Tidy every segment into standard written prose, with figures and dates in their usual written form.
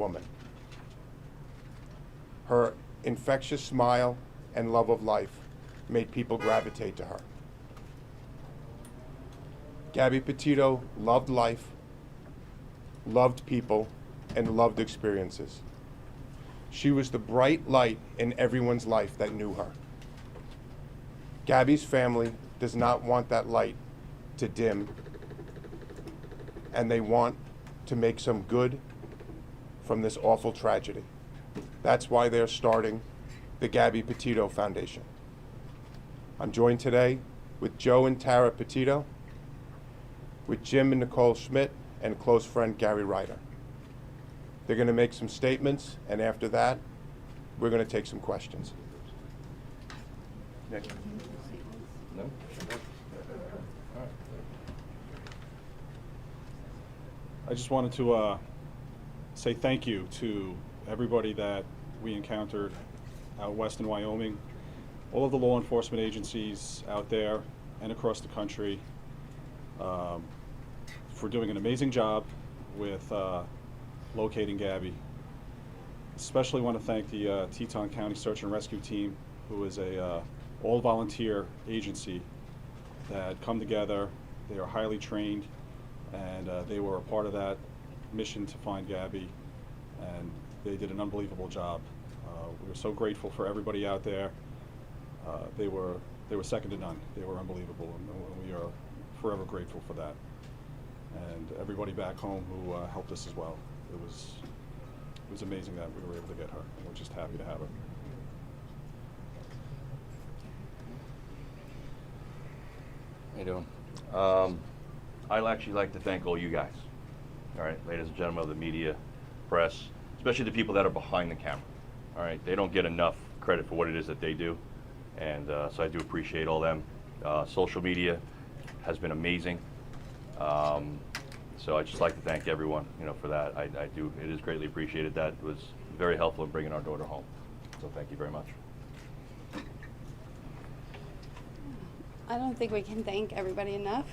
woman. Her infectious smile and love of life made people gravitate to her. Gabby Petito loved life, loved people, and loved experiences. She was the bright light in everyone's life that knew her. Gabby's family does not want that light to dim, and they want to make some good from this awful tragedy. That's why they're starting the Gabby Petito Foundation. I'm joined today with Joe and Tara Petito, with Jim and Nicole Schmidt, and close friend Gary Ryder. They're going to make some statements, and after that, we're going to take some questions. Nick? No? I just wanted to say thank you to everybody that we encountered out west in Wyoming, all of the law enforcement agencies out there and across the country for doing an amazing job with locating Gabby. Especially want to thank the Teton County Search and Rescue Team, who is a all-volunteer agency that come together. They are highly trained, and they were a part of that mission to find Gabby, and they did an unbelievable job. We were so grateful for everybody out there. They were second to none. They were unbelievable, and we are forever grateful for that. And everybody back home who helped us as well. It was amazing that we were able to get her, and we're just happy to have her. How you doing? I'd actually like to thank all you guys, all right, ladies and gentlemen of the media, press, especially the people that are behind the camera, all right? They don't get enough credit for what it is that they do, and so I do appreciate all them. Social media has been amazing, so I'd just like to thank everyone, for that. I do, it is greatly appreciated. That was very helpful in bringing our daughter home, so thank you very much. I don't think we can thank everybody enough.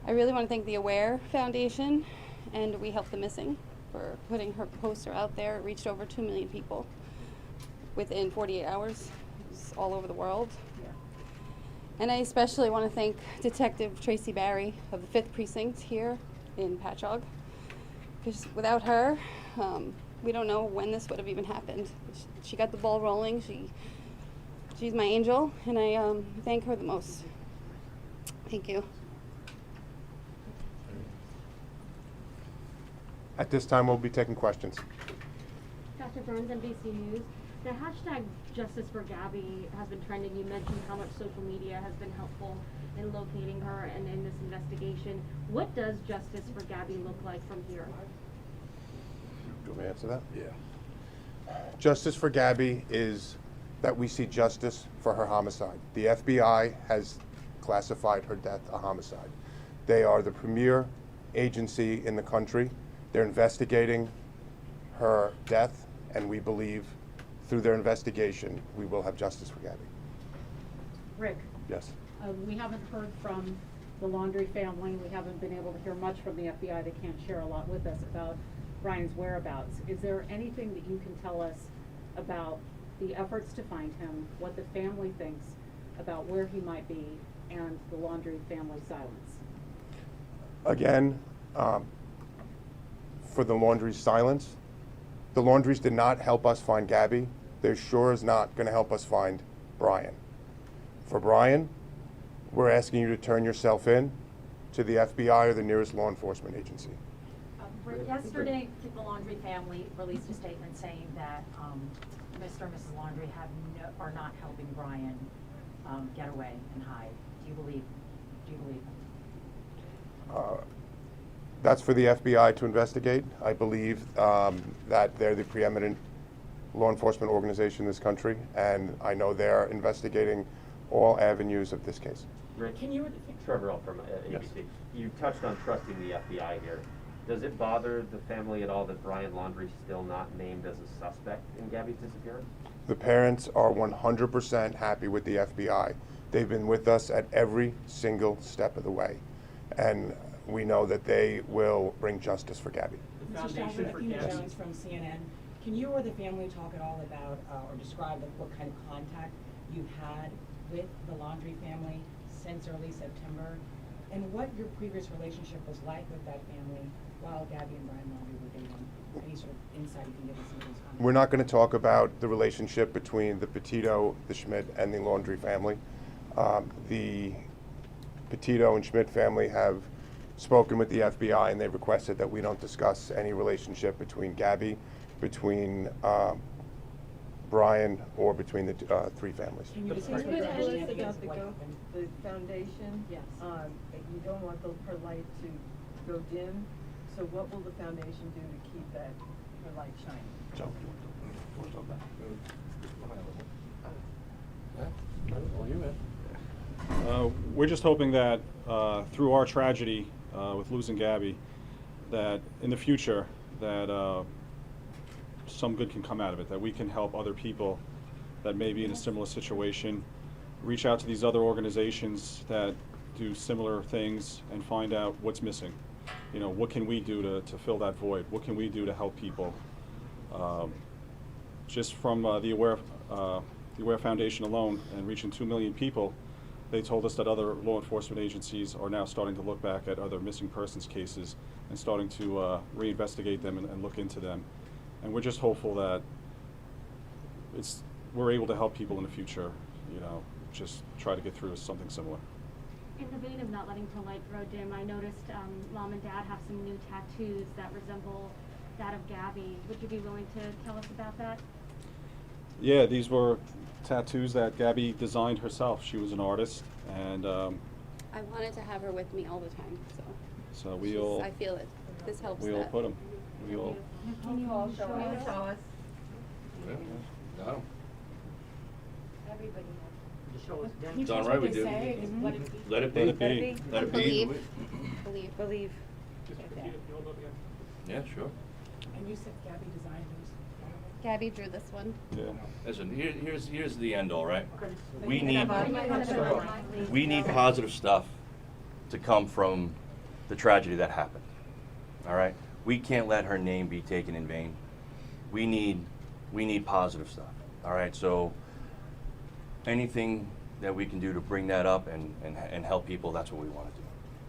I really want to thank the AWARE Foundation and We Help the Missing for putting her poster out there. It reached over 2 million people within 48 hours. It was all over the world. Yeah. And I especially want to thank Detective Tracy Barry of the 5th Precinct here in Patchogue, because without her, we don't know when this would have even happened. She got the ball rolling. She's my angel, and I thank her the most. Thank you. At this time, we'll be taking questions. Dr. Burns, NBC News. The hashtag Justice for Gabby has been trending. You mentioned how much social media has been helpful in locating her and in this investigation. What does Justice for Gabby look like from here? Do you want me to answer that? Yeah. Justice for Gabby is that we see justice for her homicide. The FBI has classified her death a homicide. They are the premier agency in the country. They're investigating her death, and we believe through their investigation, we will have justice for Gabby. Rick. Yes. We haven't heard from the Laundrie family. We haven't been able to hear much from the FBI. They can't share a lot with us about Brian's whereabouts. Is there anything that you can tell us about the efforts to find him, what the family thinks about where he might be, and the Laundrie family silence? Again, for the Laundrie's silence, the Laundries did not help us find Gabby. They're sure is not going to help us find Brian. For Brian, we're asking you to turn yourself in to the FBI or the nearest law enforcement agency. Yesterday, the Laundrie family released a statement saying that Mr. and Mrs. Laundrie are not helping Brian get away and hide. Do you believe them? That's for the FBI to investigate. I believe that they're the preeminent law enforcement organization in this country, and I know they're investigating all avenues of this case. Rick, can you, Trevor L. from ABC, yes. You touched on trusting the FBI here. Does it bother the family at all that Brian Laundrie still not named as a suspect in Gabby's disappearance? The parents are 100% happy with the FBI. They've been with us at every single step of the way, and we know that they will bring justice for Gabby. The the Mr. foundation Stratford, for Athena Gabby? Jones from CNN. Can you or the family talk at all about, or describe what kind of contact you've had with the Laundrie family since early September? And what your previous relationship was like with that family while Gabby and Brian Laundrie were dating? Any sort of insight you can give us into those comments? We're not going to talk about the relationship between the Petito, the Schmidt, and the Laundrie family. The Petito and Schmidt family have spoken with the FBI, and they've requested that we don't discuss any relationship between Gabby, between Brian, or between the three families. Can you Can discuss you with tell Gabby us about about the the foundation? Yes. You don't want her light to go dim, so what will the foundation do to keep her light shining? So, We're just hoping that through our tragedy with losing Gabby, that in the future, that some good can come out of it, that we can help other people that may be in a similar situation, reach out to these other organizations that do similar things and find out what's missing. You know, what can we do to fill that void? What can we do to help people? Just from the Aware Foundation alone and reaching 2 million people, they told us that other law enforcement agencies are now starting to look back at other missing persons cases and starting to reinvestigate them and look into them. And we're just hopeful that we're able to help people in the future, you know, just try to get through something similar. In the vein of not letting her light grow dim, I noticed Mom and Dad have some new tattoos that resemble that of Gabby. Would you be willing to tell us about that? Yeah, these were tattoos that Gabby designed herself. She was an artist, and I wanted to have her with me all the time, so we all I feel it. This helps we all that. put them. We all. Can you all show us? Got 'em. Everybody Can you It's tell all us right, what we they do. say? Just let it be. Let it be. Let it be. Let it be. Believe. Believe. Yeah, sure. And you said Gabby designed those. Gabby drew this one. Yeah. Listen, here's the end all, right? We Can you need positive stuff to come from the tragedy that happened. All right? We can't let her name be taken in vain. We need positive stuff. All right? So anything that we can do to bring that up and help people, that's what we want to do.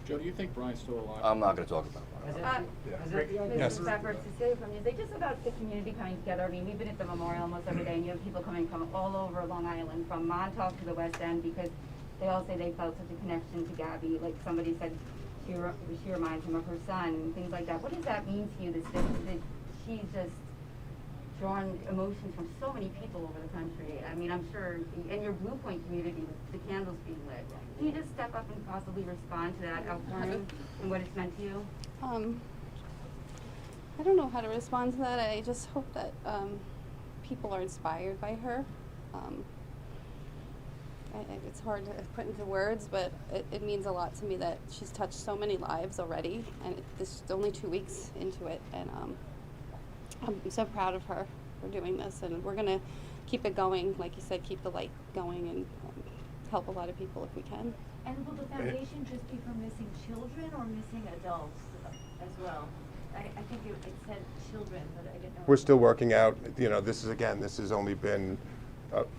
Joe, do you think Brian's still alive? I'm not going to talk about that. Yes. Mrs. Stafford, Cecilia from News, just about the community coming together. I mean, we've been at the memorial almost every day, and you have people coming from all over Long Island, from Montauk to the West End, because they all say they felt such a connection to Gabby. Like somebody said, she reminds them of her son, and things like that. What does that mean to you, that she's just drawn emotions from so many people over the country? I mean, I'm sure, in your Blue Point community, with the candles being lit, can you just step up and possibly respond to that outpouring and what it's meant to you? I don't know how to respond to that. I just hope that people are inspired by her. It's hard to put into words, but it means a lot to me that she's touched so many lives already, and this is only 2 weeks into it, and I'm so proud of her for doing this, and we're gonna keep it going, like you said, keep the light going, and help a lot of people if we can. And will the foundation just be for missing children or missing adults as well? I think it said children, but I didn't know. We're still working out, you know, this has only been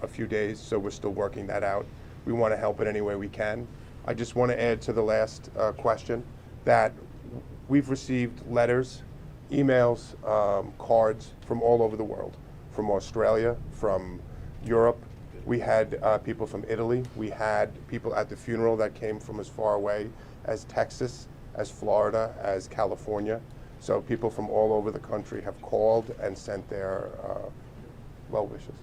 a few days, so we're still working that out. We want to help in any way we can. I just want to add to the last question that we've received letters, emails, cards from all over the world, from Australia, from Europe. We had people from Italy. We had people at the funeral that came from as far away as Texas, as Florida, as California. So people from all over the country have called and sent their well wishes.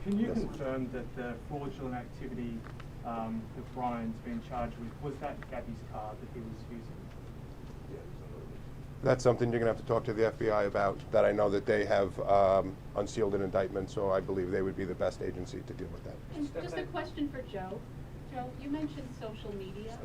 Can you confirm that the fraudulent activity that Brian's been charged with, was that Gabby's car that he was using? That's something you're going to have to talk to the FBI about. That I know that they have unsealed an indictment, so I believe they would be the best agency to deal with that. And just a question for Joe. Joe, you mentioned social media.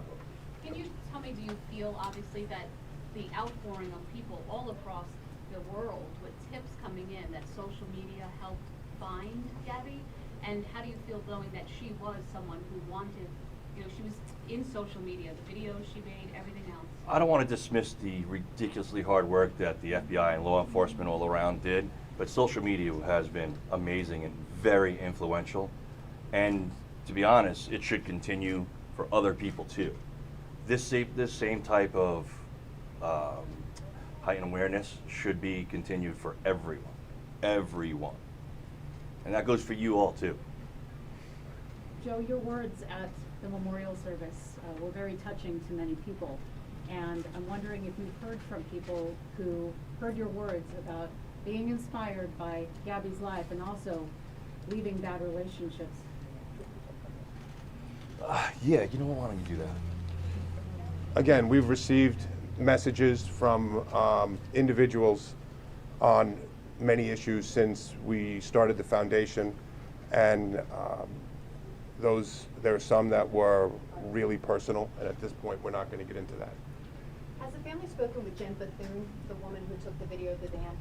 Can you tell me, do you feel obviously that the outpouring of people all across the world with tips coming in, that social media helped find Gabby? And how do you feel knowing that she was someone who wanted, you know, she was in social media, the videos she made, everything else? I don't want to dismiss the ridiculously hard work that the FBI and law enforcement all around did, but social media has been amazing and very influential. And to be honest, it should continue for other people too. This same type of heightened awareness should be continued for everyone. And that goes for you all too. Joe, your words at the memorial service were very touching to many people. And I'm wondering if you've heard from people who heard your words about being inspired by Gabby's life and also leaving bad relationships. Yeah, you know what, why don't you do that? Again, we've received messages from individuals on many issues since we started the foundation, and there are some that were really personal, and at this point we're not going to get into that. Has the family spoken with Jen Bethune, the woman who took the video of the van?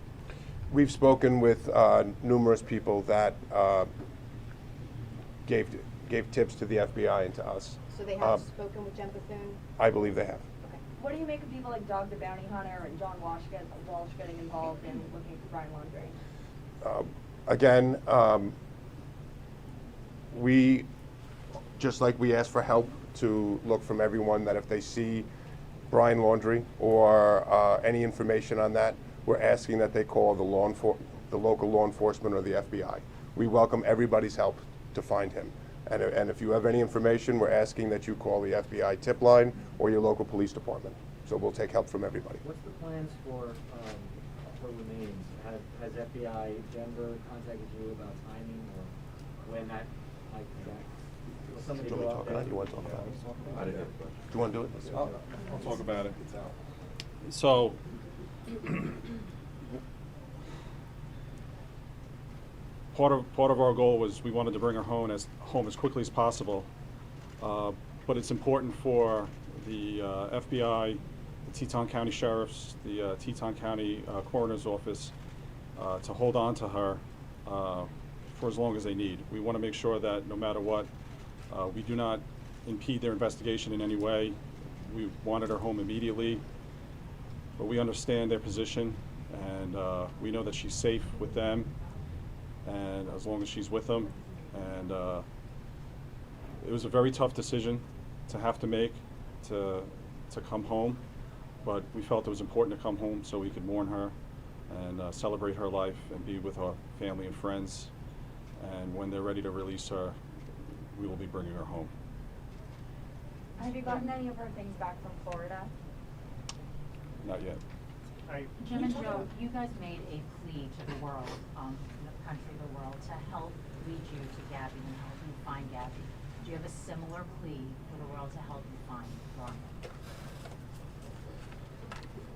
We've spoken with numerous people that gave tips to the FBI and to us. So they have spoken with Jen Bethune? I believe they have. Okay. What do you make of people like Dog the Bounty Hunter and John Walsh getting involved in looking for Brian Laundrie? Again, we, just like we ask for help to look from everyone, that if they see Brian Laundrie or any information on that, we're asking that they call the local law enforcement or the FBI. We welcome everybody's help to find him. And if you have any information, we're asking that you call the FBI tip line or your local police department. So we'll take help from everybody. What's the plans for remains? Has FBI Denver contacted you about timing or when that might be back? Will somebody Do you go want out to talk there? about it? You want to talk about it? I didn't. Do you want to do it? I'll talk about it. So, part of our goal was we wanted to bring her home as quickly as possible, but it's important for the FBI, the Teton County Sheriffs, the Teton County Coroner's Office to hold on to her for as long as they need. We want to make sure that no matter what, we do not impede their investigation in any way. We wanted her home immediately, but we understand their position, and we know that she's safe with them, and as long as she's with them. And it was a very tough decision to have to make to come home, but we felt it was important to come home so we could mourn her and celebrate her life and be with our family and friends. And when they're ready to release her, we will be bringing her home. Have you gotten any of her things back from Florida? Not yet. Jim and Joe, you guys made a plea to the world, the country, the world, to help lead you to Gabby and help you find Gabby. Do you have a similar plea for the world to help you find Brian?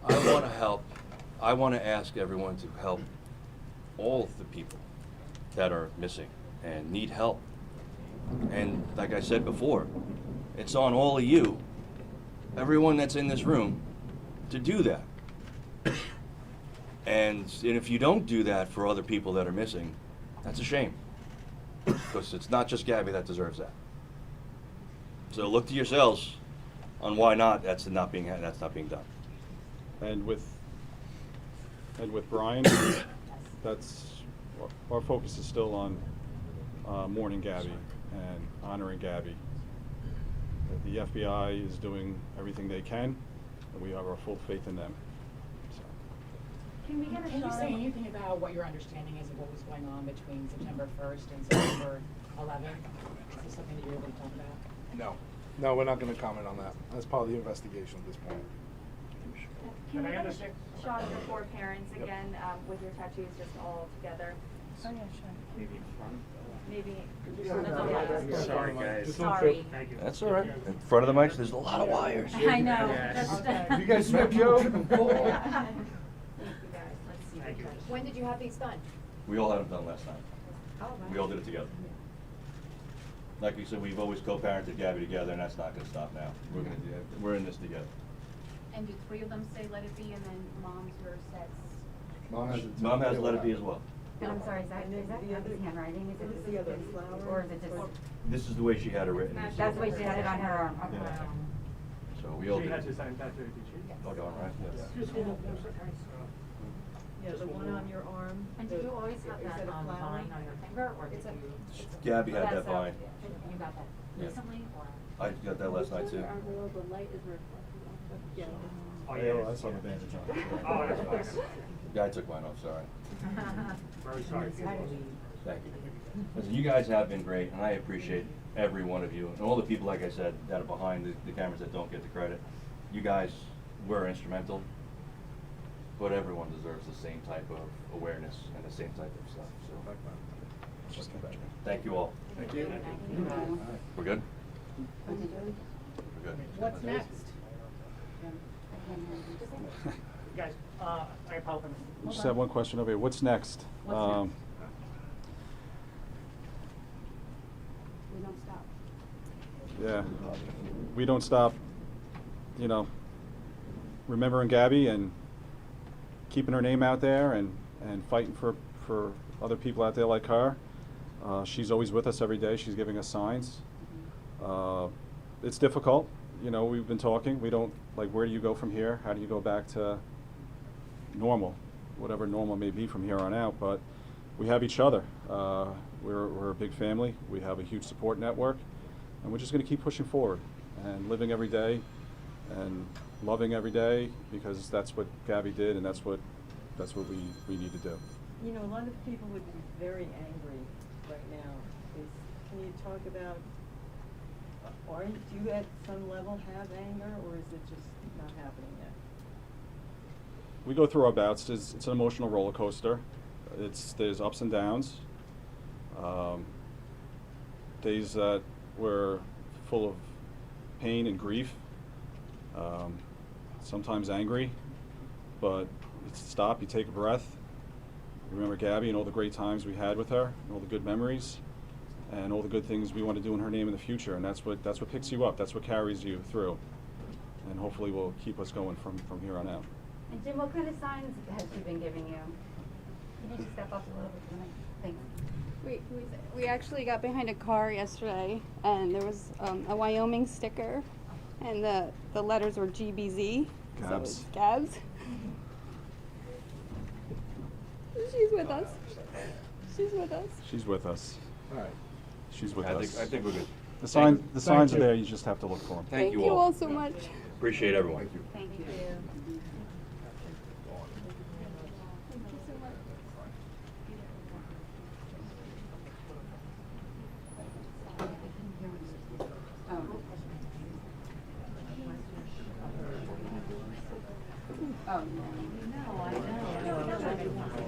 I want to help. I want to ask everyone to help all of the people that are missing and need help. And like I said before, it's on all of you, everyone that's in this room, to do that. And if you don't do that for other people that are missing, that's a shame. Because it's not just Gabby that deserves that. So look to yourselves on why not that's not being done. And with Brian, that's our focus is still on mourning Gabby and honoring Gabby. The FBI is doing everything they can, and we have our full faith in them. So. Can you say anything about what your understanding is of what was going on between September 1st and September 11th? Is this something that you're able to talk about? No, we're not going to comment on that. That's part of the investigation at this point. Can you get a shot of the four parents again with your tattoos just all together? Oh yeah, sure. Maybe in front. Maybe. Sorry, guys. Sorry. Thank you. That's all right. In front of the mics, there's a lot of wires. I know. Yeah. You guys smoke, Joe? Thank you guys. Let's see. Thank you. When did you have these done? We all had them done last night. Oh, wow. We all did it together. Like we said, we've always co-parented Gabby together, and that's not going to stop now. We're in this together. And do three of them say let it be, and then mom's or says? Mom has let it be as well. I'm sorry, is that Gabby's handwriting? Is it the other flower? Or is it just? This is the way she had it written. That's the way she had it on her arm. Okay. Yeah. So we all She do. had the same tattoo, did she? Oh, darn right, yes. Yeah, the one on your arm. And did you always have is that it a flower? vine on your finger, or did It's a- you? Gabby had that That's vine. You got that Yeah. recently, or? I got that last night too. The light is reflecting off of Joe. Oh, yeah. I saw the bandage on it. Oh, that's fine. Yeah, I took mine off, sorry. Very sorry. Thank you. Listen, you guys have been great, and I appreciate every one of you, and all the people, like I said, that are behind the cameras that don't get the credit. You guys were instrumental, but everyone deserves the same type of awareness and the same type of stuff, so. Thank you all. Thank you. We're good? We're good. What's next? Guys, I apologize. We just have one question over here. What's next? What's next? We don't stop. Yeah, we don't stop, you know, remembering Gabby and keeping her name out there and fighting for other people out there like her. She's always with us every day. She's giving us signs. It's difficult. You know, we've been talking. We don't, like, where do you go from here? How do you go back to normal? Whatever normal may be from here on out. But we have each other. We're a big family. We have a huge support network. And we're just going to keep pushing forward and living every day and loving every day, because that's what Gabby did, and that's what we need to do. You know, a lot of people would be very angry right now. Can you talk about, do you at some level have anger, or is it just not happening yet? We go through our bouts. It's an emotional roller coaster. There's ups and downs. Days that we're full of pain and grief. Sometimes angry, but it's stop. You take a breath. You remember Gabby and all the great times we had with her, and all the good memories, and all the good things we want to do in her name in the future. And that's what picks you up. That's what carries you through, and hopefully will keep us going from here on out. And Jim, what kind of signs has she been giving you? Can you just step up a little bit for me? Thanks. We actually got behind a car yesterday, and there was a Wyoming sticker, and the letters were GBZ. So Gabs. it's Gabs. She's with us. She's with us. She's with us. All right. She's with I us. think we're good. The Thank signs are you. there. You just have to look for them. Thank you you all. all so much. Appreciate everyone. Thank you. Thank you so much. Oh, no. No, I know.